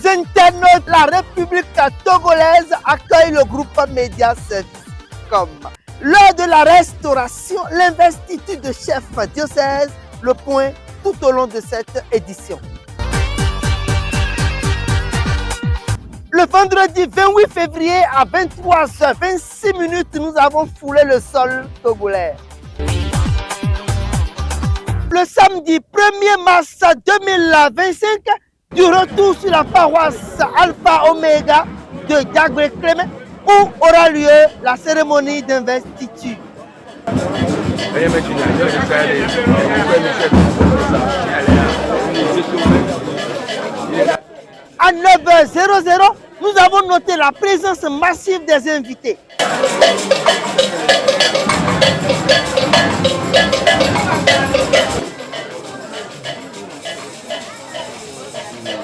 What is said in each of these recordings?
internautes, la République togolaise accueille le groupe Média Service. Lors de la restauration, l'investiture de chef diocèse, le point tout au long de cette édition. Le vendredi 28 février à 23h26, nous avons foulé le sol togolais. Le samedi 1er mars 2025, du retour sur la paroisse Alpha Omega de Diagbé Clément, où aura lieu la cérémonie d'investiture. À 9h00, nous avons noté la présence massive des invités.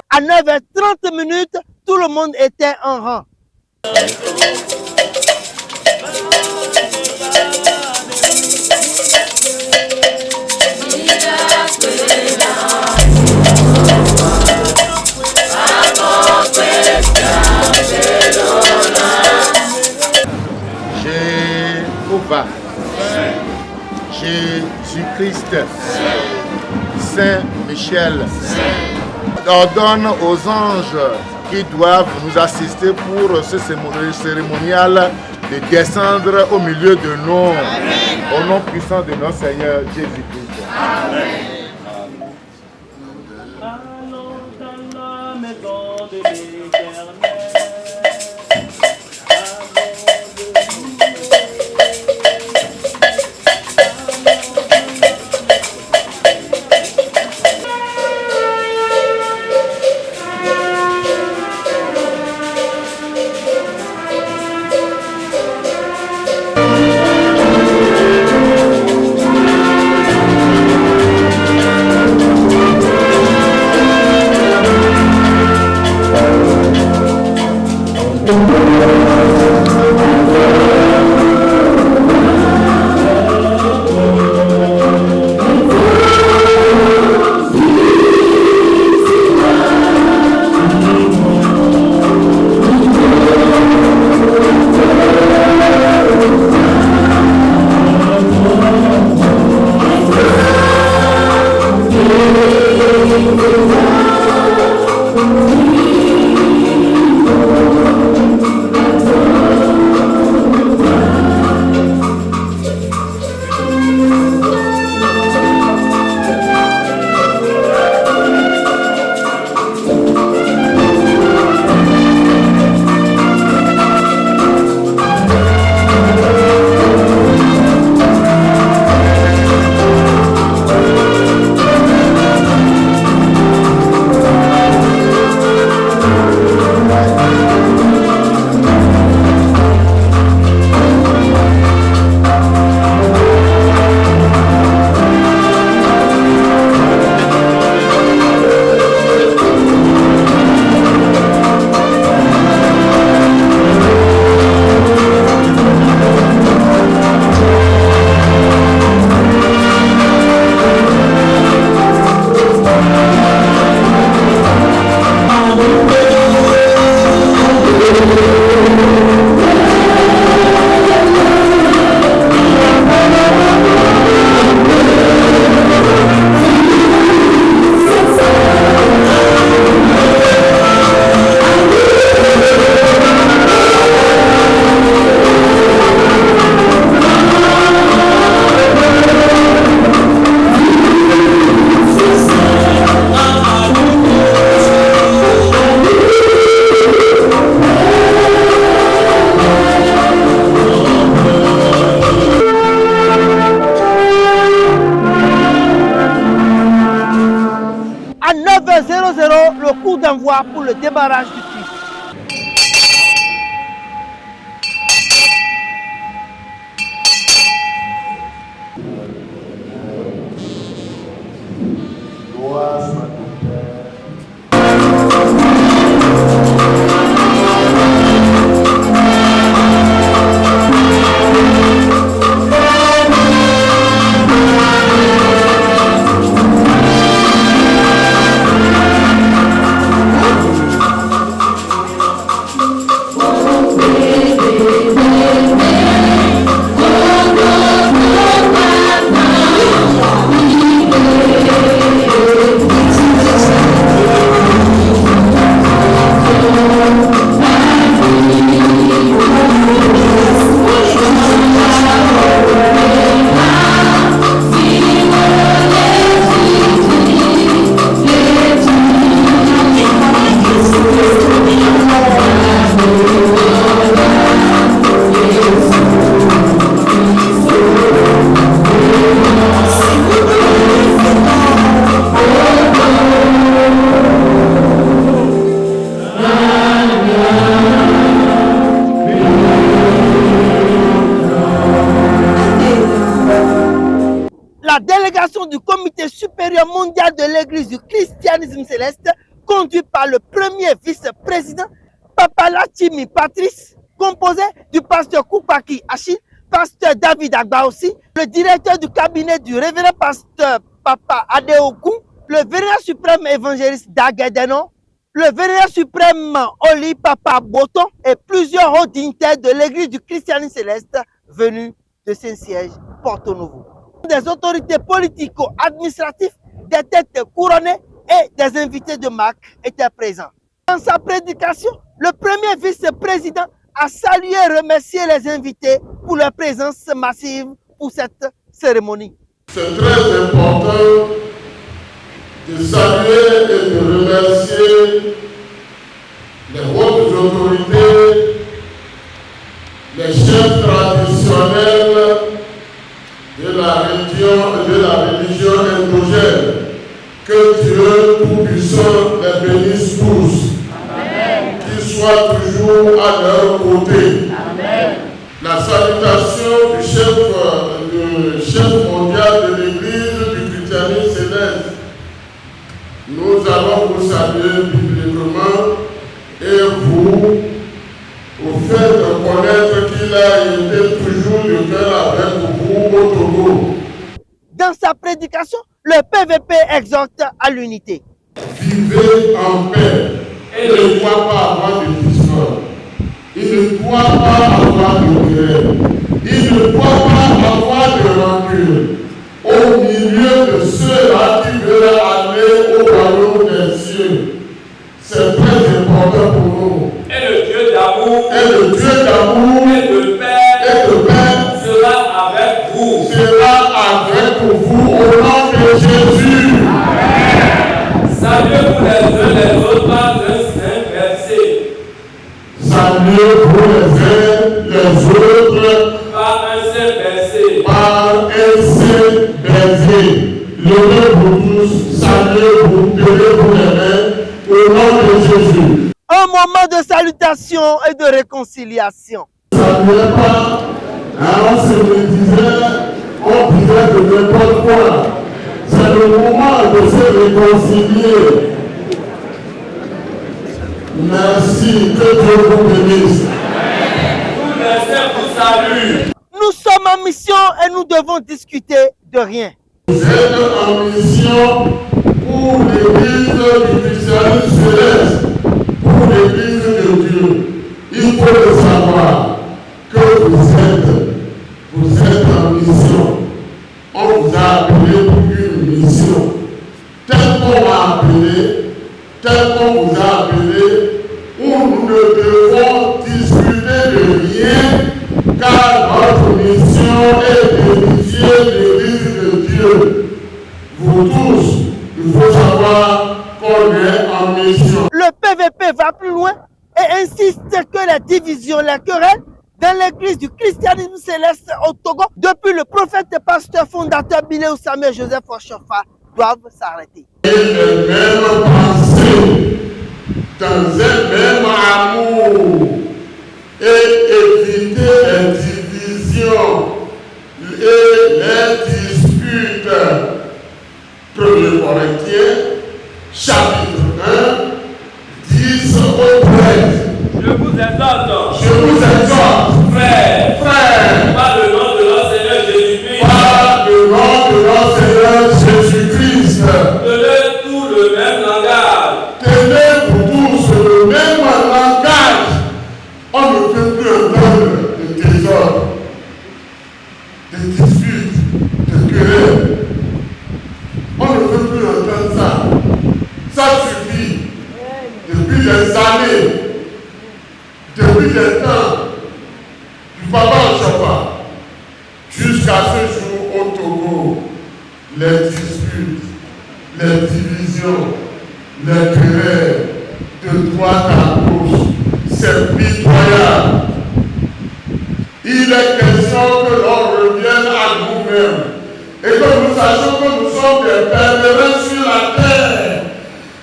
À 9h30, tout le monde était en rang. Jéhovah, Jésus-Christ, Saint Michel, ordonne aux anges qui doivent nous assister pour ce cérémonial de descendre au milieu de nous. Au nom puissant de notre Seigneur Jésus-Christ. Amen. Le coup d'envoi pour le débarrage du Christ. du Comité supérieur mondial de l'Église du christianisme céleste, conduit par le premier vice-président, Papa Latimi Patrice, composé du pasteur Koupaki Achille, pasteur David Agba aussi, le directeur du cabinet du révérend pasteur Papa Adeogun, le vénérable suprême évangéliste Daguedeno, le vénérable suprême Oli Papa Boton et plusieurs hauts dignitaires de l'église du christianisme céleste venus de Saint-Siège, Porto Novo. Des autorités politico-administratives, des têtes couronnées et des invités de marque étaient présents. Dans sa prédication, le premier vice-président a salué et remercié les invités pour leur présence massive pour cette cérémonie. C'est très important de saluer et de remercier les hautes autorités, les chefs traditionnels de la région et de la religion endogène. Que Dieu Tout-Puissant les bénisse tous. Amen. Qu'il soit toujours à leur côté. Amen. La salutation du chef mondial de l'Église du christianisme céleste. Nous allons vous saluer bibliquement et vous faire connaître qu'il a été toujours de cœur avec vous au Togo. Dans sa prédication, le PVP exhorte à l'unité. Vivez en paix et ne doit pas avoir de discorde. Il ne doit pas avoir de guerre. Il ne doit pas avoir de rancune. Au milieu de ceux-là qui veulent aller au royaume des cieux. C'est très important pour nous. Et le Dieu d'amour et de paix sera avec vous. Vous au nom de Jésus. Amen. Saluez-vous les uns les autres par un saint verset. Saluez-vous les uns les autres par un saint verset. Levez-vous tous, saluez-vous, tenez-vous les mains au nom de Jésus. Un moment de salutation et de réconciliation. Saluez pas, alors se me disait, on disait de n'importe quoi. C'est le moment de se réconcilier. Merci, que Dieu vous bénisse. Tous les saints vous saluent. Nous sommes en mission et nous devons discuter de rien. Vous êtes en mission pour l'église du christianisme céleste, pour l'église de Dieu. Il faut le savoir que vous êtes en mission. On vous a appelé pour une mission. Tel qu'on m'a appelé, tel qu'on vous a appelé, où nous ne devons discuter de rien, car notre mission est d'édifier l'église de Dieu. Vous tous, il faut savoir qu'on est en mission. Le PVP va plus loin et insiste que les divisions, les querelles dans l'église du christianisme céleste au Togo, depuis le prophète et pasteur fondateur Biléou Samuel Joseph Oshofa, doivent s'arrêter. Et les mêmes pensées, dans un même amour, et éviter les divisions et les disputes. 1er Corinthiens, chapitre 1, 10 au 13. Je vous exhorte. Frères, Par le nom de notre Seigneur Jésus-Christ. par le nom de notre Seigneur Jésus-Christ, Tenez tout le même langage. tenez-vous tous le même langage. On ne peut plus entendre de désordre, de disputes, de querelles. On ne peut plus entendre ça. Ça suffit. Depuis des années, depuis des temps, du papa Oshofa, jusqu'à ce jour au Togo, les disputes, les divisions, les querelles de droite à gauche, c'est pitoyable. Il est question que l'on revienne à nous-mêmes et que nous sachions que nous sommes des pèlerins sur la terre.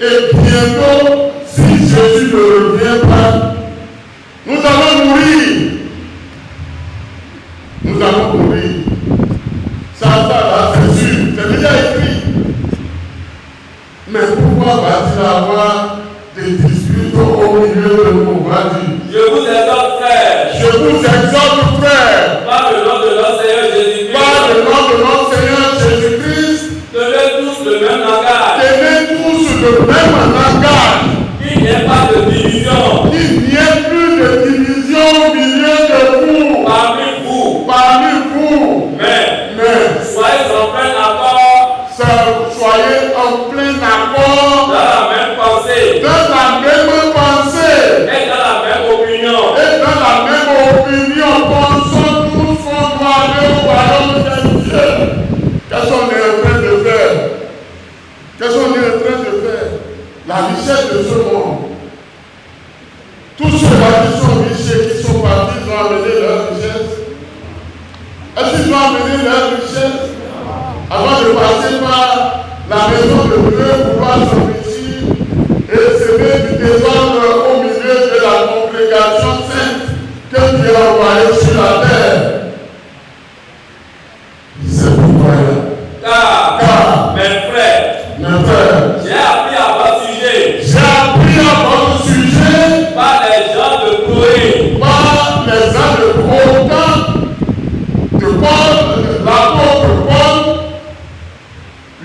Et bientôt, si Jésus ne revient pas, nous allons mourir. Nous allons mourir. Ça là, c'est sûr. C'est déjà écrit milieu de nous. Vas-y. Je vous exhorte, frères, Je vous exhorte, frères, par le nom de notre Seigneur Jésus-Christ, par le nom de notre Seigneur Jésus-Christ, tenez tous le même langage, tenez tous le même langage, qu'il n'y ait pas de division qu'il n'y ait plus de division au milieu de vous, parmi vous, mais soyez en plein accord soyez en plein accord, dans la même pensée dans la même pensée et dans la même opinion. et dans la même opinion. Pensons tous qu'on doit aller au royaume de Dieu. Qu'est-ce qu'on est en train de faire? Qu'est-ce qu'on est en train de faire? La richesse de ce monde. Tous ceux-là qui sont riches et qui sont partis, ils ont amené leur richesse. Est-ce qu'ils ont amené leur richesse? Avant de passer par la maison de Dieu, pouvoir s'enrichir et semer du désordre au milieu de la congrégation sainte que Dieu a envoyée sur la terre. C'est pourquoi, Car, mes frères, j'ai appris à votre sujet par les gens de Corée, par les gens de Croton, de Paul, l'apôtre Paul,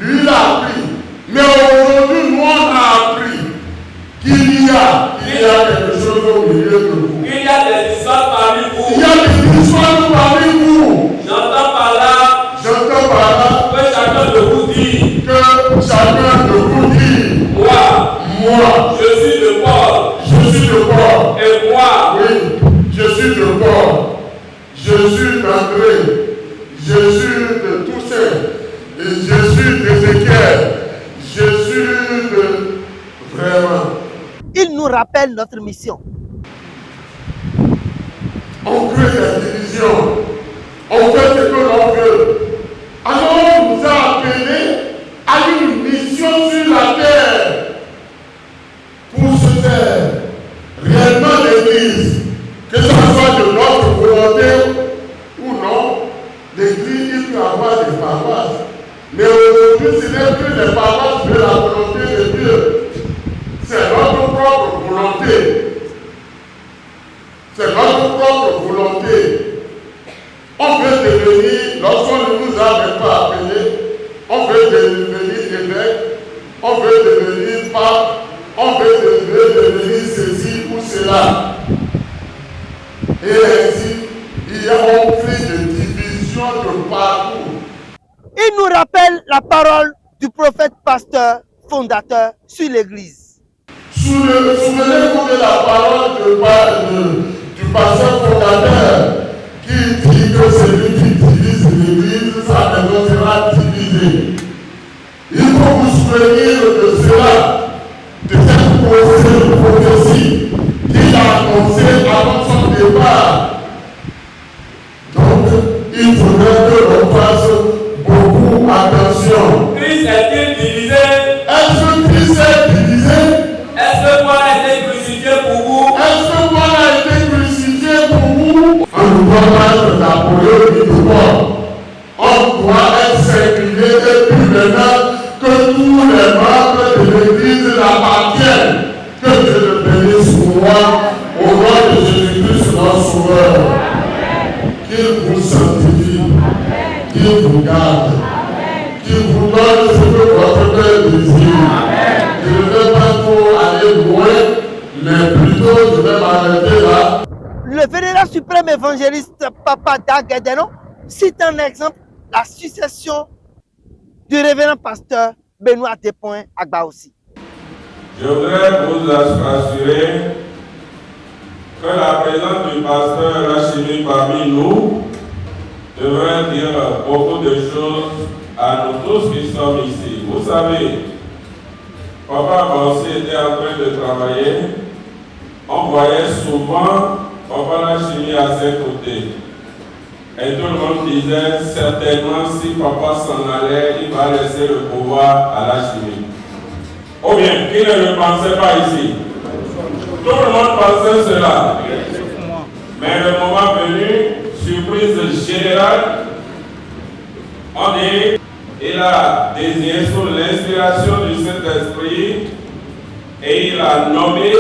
lui l'a appris. Mais aujourd'hui, nous on a appris qu'il y a quelque chose au milieu de vous. qu'il y a des histoires parmi vous. Il y a des histoires parmi vous. J'entends par là que chacun de vous dit, moi, je suis de Paul, et moi, oui, je suis de Paul, je suis d'André, je suis de Toussaint, et je suis d'Ézéchiel, je suis de... Vraiment. Il nous rappelle notre mission. On crée des divisions, on fait ce que l'on veut. Alors on nous a appelés à une mission sur la terre pour se faire réellement l'Église, que ce soit de notre volonté ou non. L'Église, il peut avoir des paroisses, mais aujourd'hui ce n'est plus les paroisses de la volonté de Dieu, c'est notre propre volonté. C'est notre propre volonté. On veut devenir, lorsqu'on ne nous a même pas appelés, on veut devenir évêque, on veut devenir pape, on veut devenir ceci ou cela. Et ainsi, il y a un conflit de division de partout. Il nous rappelle la parole du prophète pasteur fondateur sur l'Église. Souvenez-vous de la parole du pasteur fondateur qui dit que celui qui divise l'Église, sa maison sera divisée. Il faut vous souvenir de cela, de cette prophétie qu'il a annoncée avant son départ. Donc, il faudrait que l'on fasse beaucoup attention. Christ est-il divisé? Est-ce que Christ est divisé? Est-ce que Paul a été crucifié pour vous? Est-ce que Paul a été crucifié pour vous? On ne doit pas être Napoléon ni de Paul. On doit être singulier et puis maintenant que tous les membres de l'Église l'appartiennent. Que Dieu le bénisse pour moi, au nom de Jésus-Christ, notre Sauveur. Qu'il vous sanctifie, qu'il vous garde, qu'il vous donne ce que votre cœur désire. Je ne vais pas trop aller loin, mais plutôt je vais m'arrêter là. Le vénérat suprême évangéliste Papa Daguedeno cite un exemple, la succession du révérend pasteur Benoît Despoints Agbaoussi. Je voudrais vous assurer que la présence du pasteur Rachimi parmi nous devrait dire beaucoup de choses à nous tous qui sommes ici. Vous savez, Papa Agbaoussi était en train de travailler. On voyait souvent Papa Rachimi à ses côtés. Et tout le monde disait certainement si Papa s'en allait, il va laisser le pouvoir à Rachimi. Ou bien, qui ne le pensait pas ici? Tout le monde pensait cela. Mais le moment venu, surprise générale, on dit, il a désigné sous l'inspiration du Saint-Esprit et il a nommé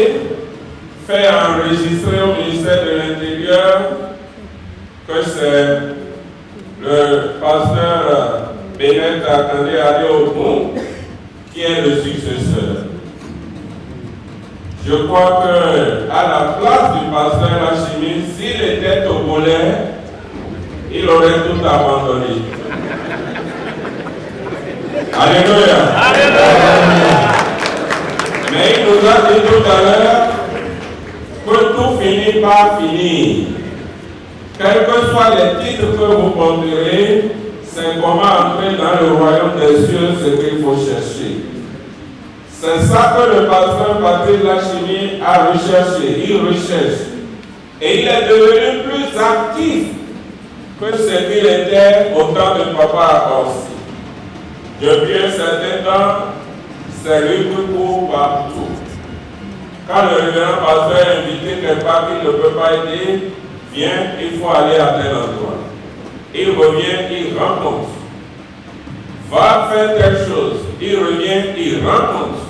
fait enregistrer au ministère de l'Intérieur que c'est le pasteur Bennett Akandé Adeogun qui est le successeur. Je crois que à la place du pasteur Hachimi, s'il était togolais, il aurait tout abandonné. Alléluia. Mais il nous a dit tout à l'heure que tout finit par finir. Quels que soient les titres que vous porterez, c'est comment entrer dans le royaume des cieux, ce qu'il faut chercher. C'est ça que le pasteur Patrick Lachimi a recherché. Il recherche. Et il est devenu plus actif que ce qu'il était au temps de Papa Akorsi. Depuis un certain temps, c'est lui qui court partout. Quand le révérend pasteur est invité quelque part qu'il ne peut pas aider, viens, il faut aller à tel endroit. Il revient, il rencontre. Va faire quelque chose. Il revient, il rencontre.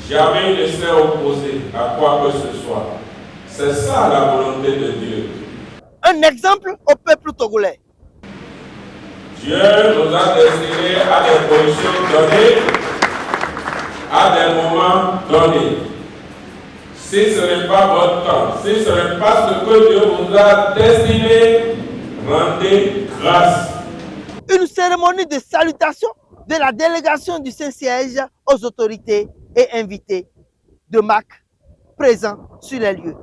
Jamais il ne s'est opposé à quoi que ce soit. C'est ça la volonté de Dieu. Un exemple au peuple togolais. Dieu nous a destinés à des positions données, à des moments donnés. Si ce n'est pas votre temps, si ce n'est pas ce que Dieu vous a destiné, rendez grâce. Une cérémonie de salutation de la délégation du Saint-Siège aux autorités et invités de MAC présents sur les lieux,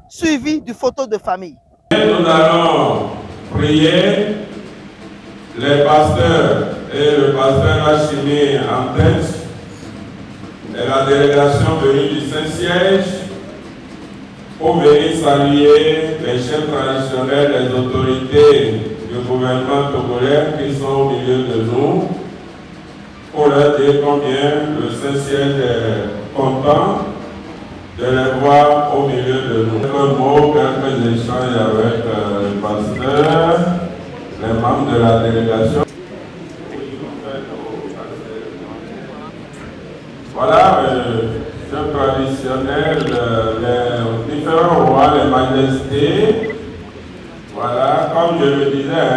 suivi de photos de famille. Nous allons prier les pasteurs et le pasteur Hachimi en tête et la délégation venue du Saint-Siège pour venir saluer les chefs traditionnels, les autorités du gouvernement togolais qui sont au milieu de nous, pour leur dire combien le Saint-Siège est content de les voir au milieu de nous. Quelques mots, quelques échanges avec le pasteur, les membres de la délégation. Voilà, ce traditionnel, les différents rois, les majestés. Voilà, comme je le disais,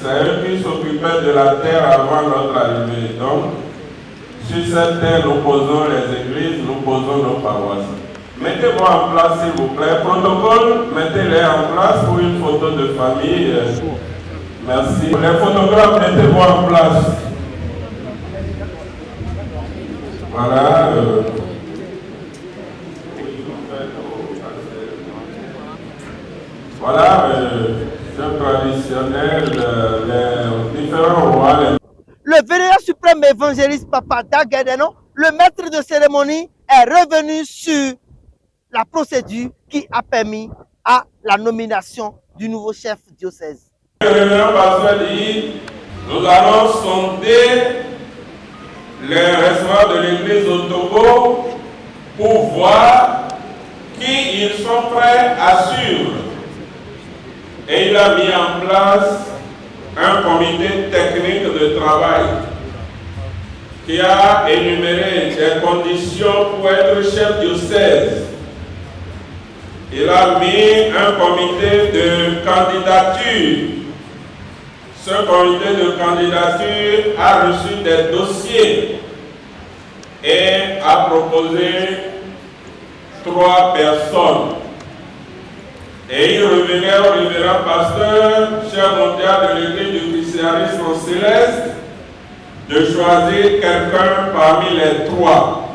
c'est eux qui s'occupaient de la terre avant notre arrivée. Donc, sur cette terre, nous posons les églises, nous posons nos paroisses. Mettez-vous en place, s'il vous plaît. Protocole, mettez-les en place pour une photo de famille. Merci. Les photographes, mettez-vous en place. Voilà. Voilà, ce traditionnel, les différents rois. Le vénérat suprême évangéliste Papa Daguedeno, le maître de cérémonie, est revenu sur la procédure qui a permis à la nomination du nouveau chef diocèse. Le révérend pasteur dit, nous allons sonder les responsables de l'église au Togo pour voir qui ils sont prêts à suivre. Et il a mis en place un comité technique de travail qui a énuméré des conditions pour être chef diocèse. Il a mis un comité de candidature. Ce comité de candidature a reçu des dossiers et a proposé 3 personnes. Et il revenait au révérend pasteur, chef mondial de l'église du christianisme céleste, de choisir quelqu'un parmi les 3,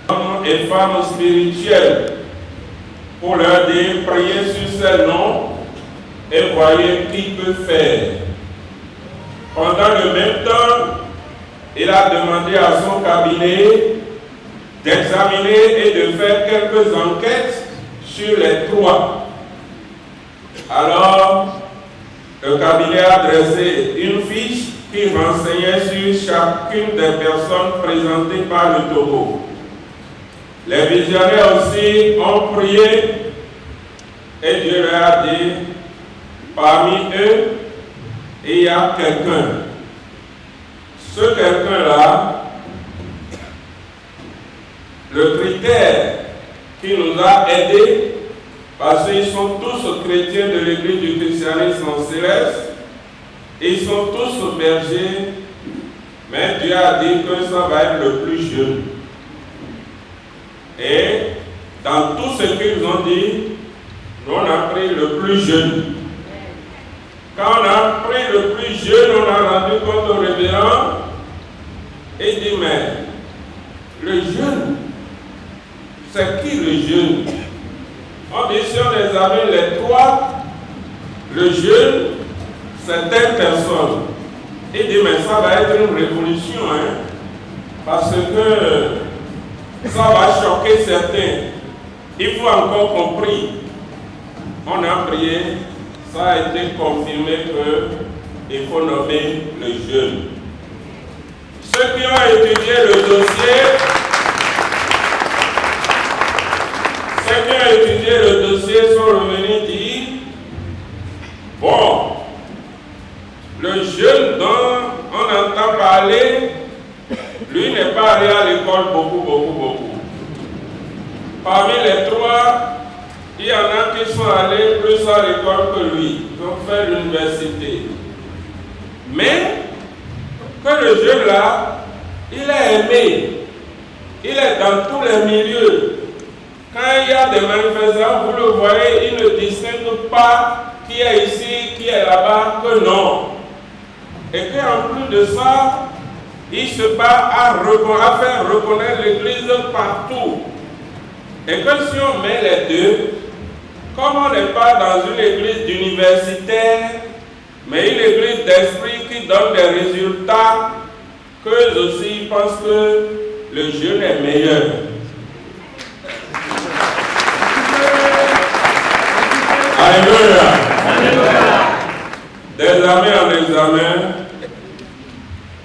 hommes et femmes spirituels, pour leur dire, priez sur ces noms et voyez qui peut faire. Pendant le même temps, il a demandé à son cabinet d'examiner et de faire quelques enquêtes sur les 3. Alors, le cabinet a dressé une fiche qui renseignait sur chacune des personnes présentées par le Togo. Les visionnaires aussi ont prié et Dieu leur a dit, parmi eux, il y a quelqu'un. Ce quelqu'un-là, le critère qui nous a aidés, parce qu'ils sont tous chrétiens de l'église du christianisme céleste, et ils sont tous bergers, mais Dieu a dit que ça va être le plus jeune. Et dans tout ce qu'ils ont dit, nous on a pris le plus jeune. Quand on a pris le plus jeune, on a rendu compte au révérend et dit, mais le jeune, c'est qui le jeune? On dit, si on examine les trois, le jeune, c'est telle personne. Il dit, mais ça va être une révolution, hein, parce que ça va choquer certains. Il faut encore qu'on prie. On a prié, ça a été confirmé qu'il faut nommer le jeune. Ceux qui ont étudié le dossier, sont revenus dire, bon, le jeune dont on entend parler, lui n'est pas allé à l'école beaucoup. Parmi les trois, il y en a qui sont allés plus à l'école que lui, qui ont fait l'université. Mais, que le jeune là, il est aimé, il est dans tous les milieux. Quand il y a des manifestants, vous le voyez, il ne distingue pas qui est ici, qui est là-bas, que non. Et qu'en plus de ça, il se bat à faire reconnaître l'Église partout. Et que si on met les deux, comme on n'est pas dans une église d'universitaire, mais une église d'esprit qui donne des résultats, qu'eux aussi pensent que le jeune est meilleur. Alléluia. D'examen en examen,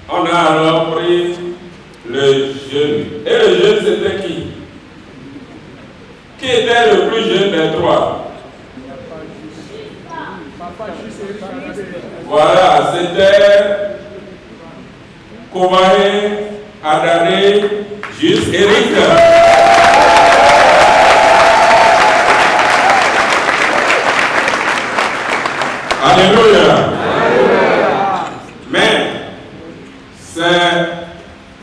on a alors pris le jeune. Et le jeune, c'était qui? Qui était le plus jeune des trois? Voilà, c'était Kovaé, Adare, Juste Eric. Alléluia. Mais c'est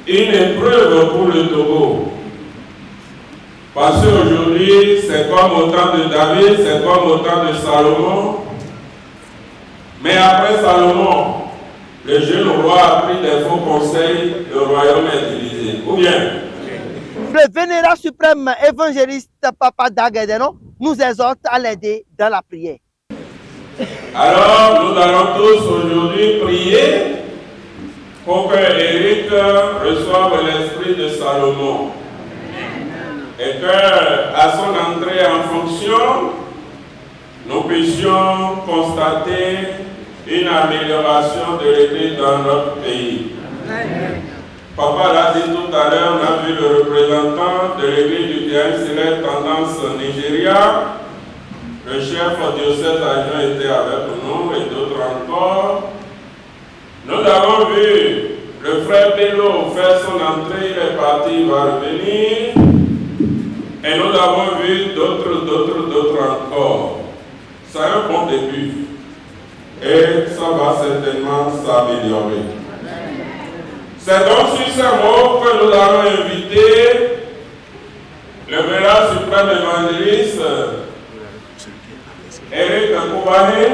une épreuve pour le Togo. Parce qu'aujourd'hui, c'est comme au temps de David, c'est comme au temps de Salomon. Mais après Salomon, le jeune roi a pris des faux conseils, le royaume est divisé. Ou bien? Le vénérat suprême évangéliste Papa Daguedeno nous exhorte à l'aider dans la prière. Alors, nous allons tous aujourd'hui prier pour que Eric reçoive l'esprit de Salomon. Et qu'à son entrée en fonction, nous puissions constater une amélioration de l'Église dans notre pays. Papa l'a dit tout à l'heure, on a vu le représentant de l'Église du christianisme céleste tendance Nigeria. Le chef diocèse adjoint était avec nous et d'autres encore. Nous avons vu le frère Bello faire son entrée, il est parti, il va revenir. Et nous avons vu d'autres encore. C'est un bon début. Et ça va certainement s'améliorer. C'est donc sur ces mots que nous allons inviter le vénérat suprême évangéliste Eric Kovaé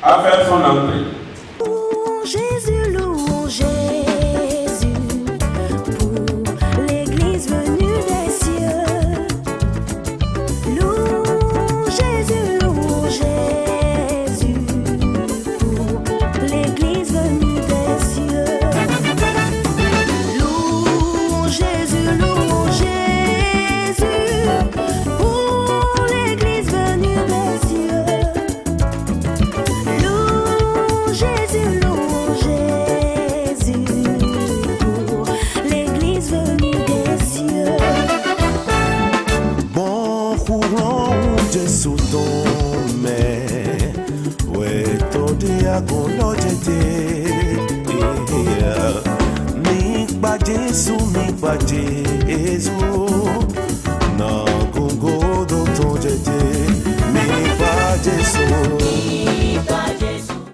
à faire son entrée. Louons Jésus, pour l'Église venue des cieux. Louons Jésus, pour l'Église venue des cieux. Louons Jésus, pour l'Église venue des cieux. Louons Jésus, pour l'Église venue des cieux. Bon courant de Sodome, ouais, tout diago lojete. Mi pa Jésus, non.